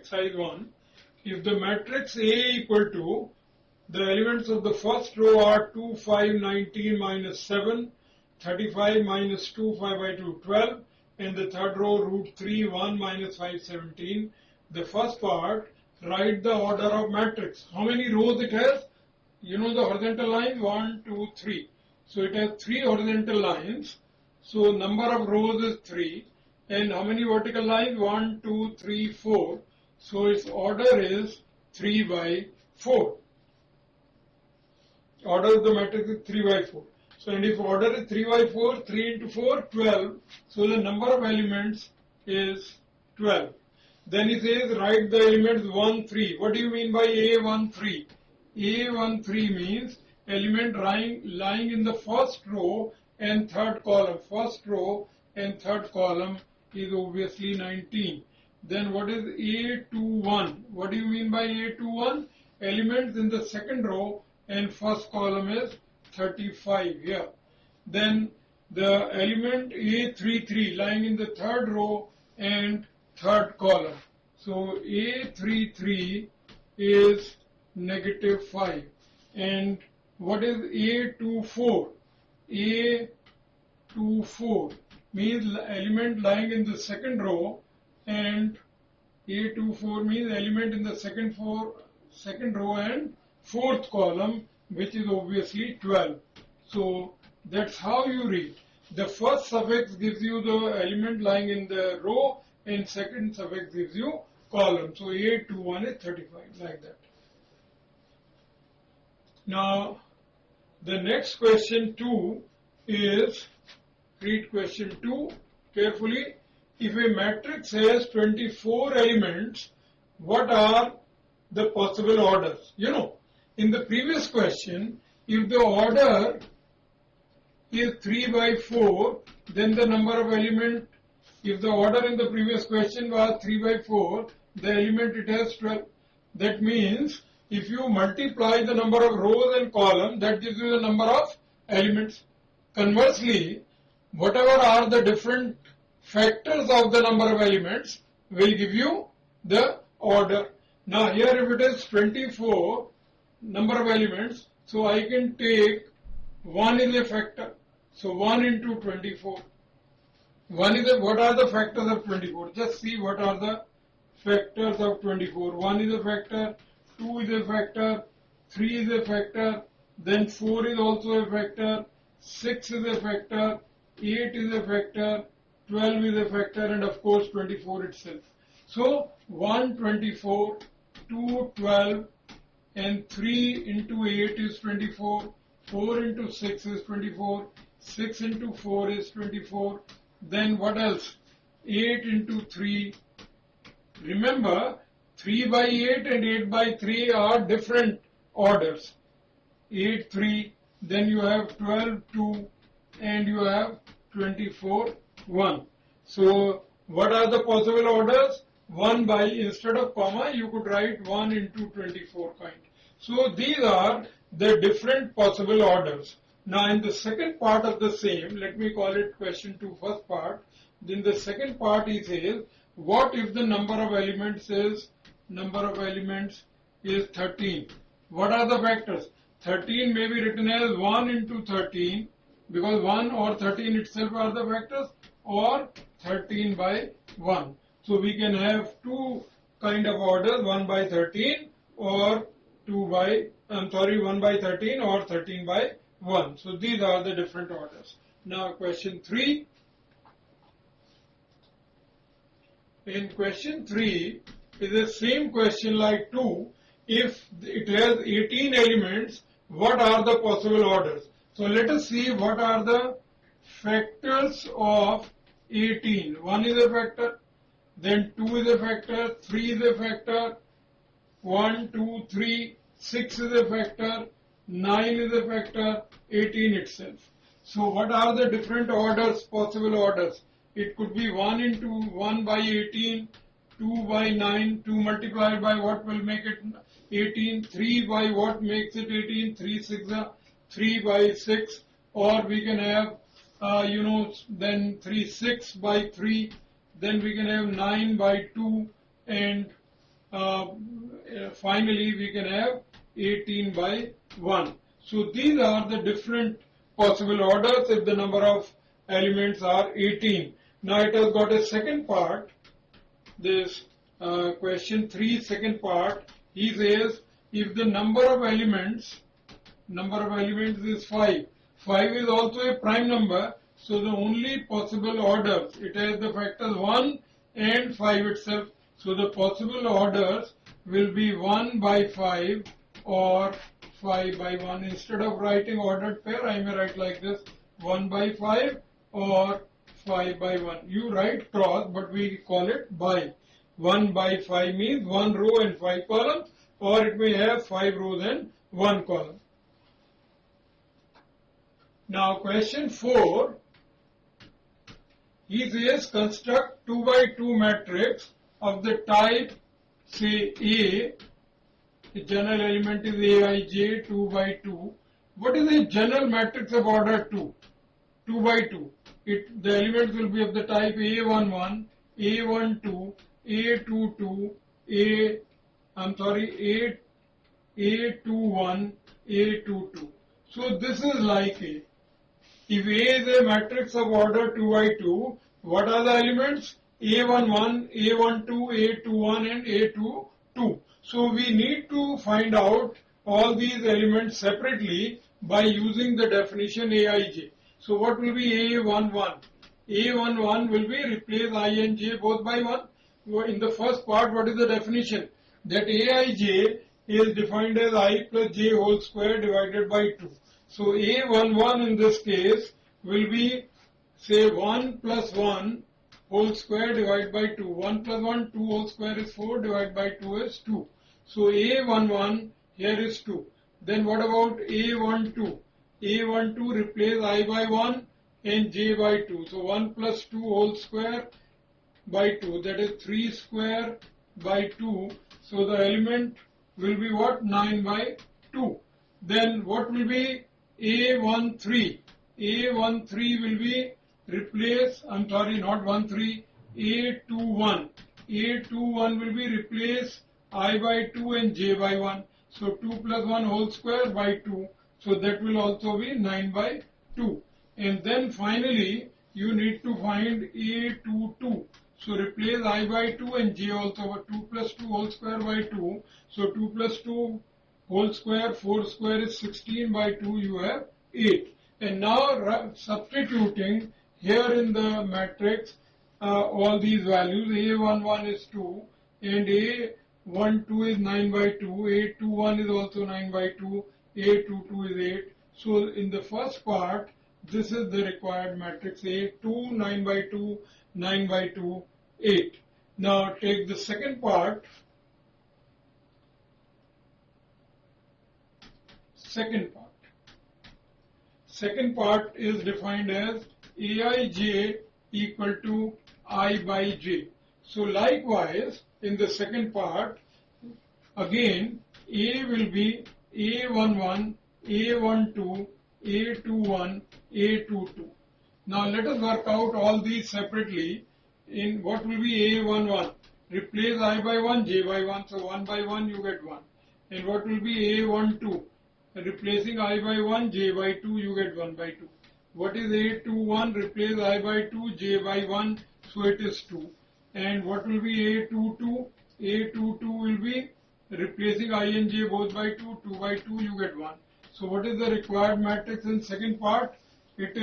exercise 1. If the matrix A equal to, the elements of the first row are 2, 5, 19 minus 7, 35 minus 2, 5 by 2, 12, and the third row root 3, 1 minus 5, 17. The first part, write the order of matrix. How many rows it has? You know the horizontal line, 1, 2, 3. So it has 3 horizontal lines. So number of rows is 3. And how many vertical lines? 1, 2, 3, 4. So its order is 3 by 4. Order of the matrix is 3 by 4. So and if order is 3 by 4, 3 into 4, 12. So the number of elements is 12. Then he says write the elements 1, 3. What do you mean by A1, 3? A1, 3 means element lying in the first row and third column. First row and third column is obviously 19. Then what is A21? What do you mean by A21? Elements in the second row and first column is 35 here. Then the element A33 lying in the third row and third column. So A33 is negative 5. And what is A24? A24 means element lying in the second row, and A24 means element in the second row and fourth column, which is obviously 12. So that's how you read. The first suffix gives you the element lying in the row, and second suffix gives you column. So A21 is 35, like that. Now, the next question 2 is, read question 2 carefully. If a matrix has 24 elements, what are the possible orders? You know, in the previous question, if the order is 3 by 4, then the number of elements, if the order in the previous question was 3 by 4, the element it has 12. That means if you multiply the number of rows and columns, that gives you the number of elements. Conversely, whatever are the different factors of the number of elements will give you the order. Now here if it is 24 number of elements, so I can take 1 is a factor. So 1 into 24. What are the factors of 24? Just see what are the factors of 24. 1 is a factor, 2 is a factor, 3 is a factor, then 4 is also a factor, 6 is a factor, 8 is a factor, 12 is a factor, and of course 24 itself. So 1, 24, 2, 12, and 3 into 8 is 24, 4 into 6 is 24, 6 into 4 is 24, then what else? 8 into 3. Remember, 3 by 8 and 8 by 3 are different orders. 8, 3, then you have 12, 2, and you have 24, 1. So, what are the possible orders? 1 by, instead of comma, you could write 1 into 24 kind. So, these are the different possible orders. Now, in the second part of the same, let me call it question 2 first part. Then the second part he says, what if the number of elements is 13? What are the factors? 13 may be written as 1 into 13, because 1 or 13 itself are the factors, or 13 by 1. So we can have two kind of orders, 1 by 13 or 1 by 13 or 13 by 1. So these are the different orders. Now question 3. In question 3 is the same question like 2. If it has 18 elements, what are the possible orders? So let us see what are the factors of 18. 1 is a factor, then 2 is a factor, 3 is a factor, 1, 2, 3, 6 is a factor, 9 is a factor, 18 itself. So what are the different orders, possible orders? It could be 1 into 1 by 18, 2 by 9, 2 multiplied by what will make it 18, 3 by what makes it 18, 3 6 3 by 6, or we can have then 3 6 by 3, then we can have 9 by 2, and finally we can have 18 by 1. So these are the different possible orders if the number of elements are 18. Now it has got a second part. This question 3 second part, he says if the number of elements is 5. 5 is also a prime number, so the only possible orders, it has the factors 1 and 5 itself. So the possible orders will be 1 by 5 or 5 by 1. Instead of writing ordered pair, I may write like this, 1 by 5 or 5 by 1. You write cross, but we call it by. 1 by 5 means 1 row and 5 columns, or it may have 5 rows and 1 column. Now question 4, he says construct 2 by 2 matrix of the type, say A, the general element is Aij 2 by 2. What is a general matrix of order 2? 2 by 2. The elements will be of the type A11, A12, A22, A21, A22. So this is like A. If A is a matrix of order 2 by 2, what are the elements? A11, A12, A21 and A22. So we need to find out all these elements separately by using the definition Aij. So what will be A11? A11 will be replace I and j both by 1. In the first part, what is the definition? That Aij is defined as I plus j whole square divided by 2. So A11 in this case will be, say, 1 plus 1 whole square divided by 2. 1 plus 1, 2 whole square is 4, divided by 2 is 2. So A11 here is 2. Then what about A12? A12 replace I by 1 and j by 2. So 1 plus 2 whole square by 2, that is 3 square by 2. So the element will be what? 9 by 2. Then what will be A13? A13 will be replace, not 13, A21. A21 will be replace I by 2 and j by 1. So 2 plus 1 whole square by 2. So that will also be 9 by 2. And then finally you need to find A22. So replace I by 2 and j also. 2 plus 2 whole square by 2. So 2 plus 2 whole square, 4 square is 16 by 2, you have 8. And now substituting here in the matrix all these values, A11 is 2 and A12 is 9 by 2, A21 is also 9 by 2, A22 is 8. So in the first part, this is the required matrix A2, 9 by 2, 9 by 2, 8. Now take the second part. Second part is defined as Aij equal to I by j. So likewise, in the second part, again, A will be A11, A12, A21, A22. Now let us work out all these separately. In what will be A11? Replace I by 1, j by 1. So 1 by 1 you get 1. And what will be A12? Replacing I by 1, j by 2, you get 1 by 2. What is A21? Replace I by 2, j by 1, so it is 2. And what will be A22? A22 will be replacing I and j both by 2, 2 by 2, you get 1. So what is the required matrix in second part? It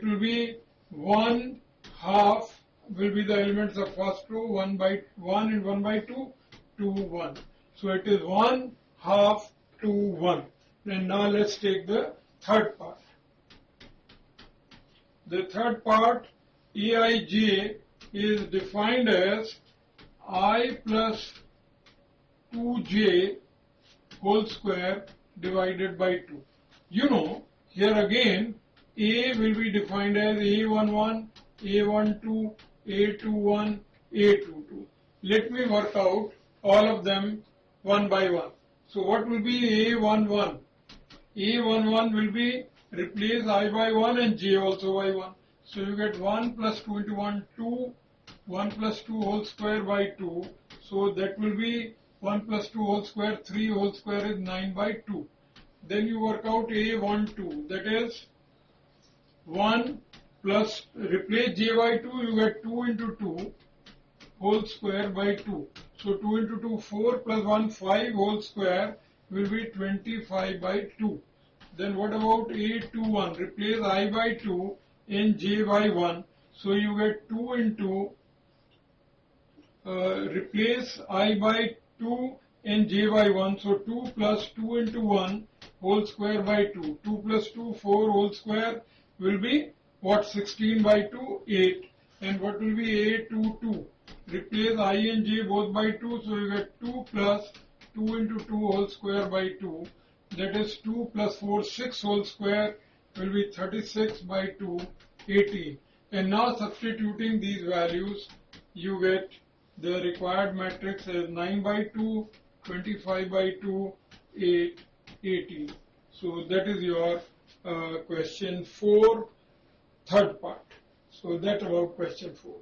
will be 1 half will be the elements of first row, 1 by 1 and 1 by 2, 2, 1. So it is 1 half to 1. And now let's take the third part. The third part, Aij, is defined as I plus 2j whole square divided by 2. You know, here again, A will be defined as A11, A12, A21, A22. Let me work out all of them one by one. So what will be A11? A11 will be replace I by 1 and j also by 1. So you get 1 plus 2 into 1, 2, 1 plus 2 whole square by 2. So that will be 1 plus 2 whole square, 3 whole square is 9 by 2. Then you work out A12, that is 1 plus, replace j by 2, you get 2 into 2 whole square by 2. So 2 into 2, 4 plus 1, 5 whole square will be 25 by 2. Then what about A21? Replace I by 2 in j by 1. So you get 2 into, replace I by 2 in j by 1. So 2 plus 2 into 1 whole square by 2. 2 plus 2, 4 whole square will be what? 16 by 2, 8. And what will be A22? Replace I and j both by 2. So you get 2 plus 2 into 2 whole square by 2. That is 2 plus 4, 6 whole square will be 36 by 2, 18. And now substituting these values, you get the required matrix as 9 by 2, 25 by 2, 8, 18. So that is your question 4, third part. So that about question 4.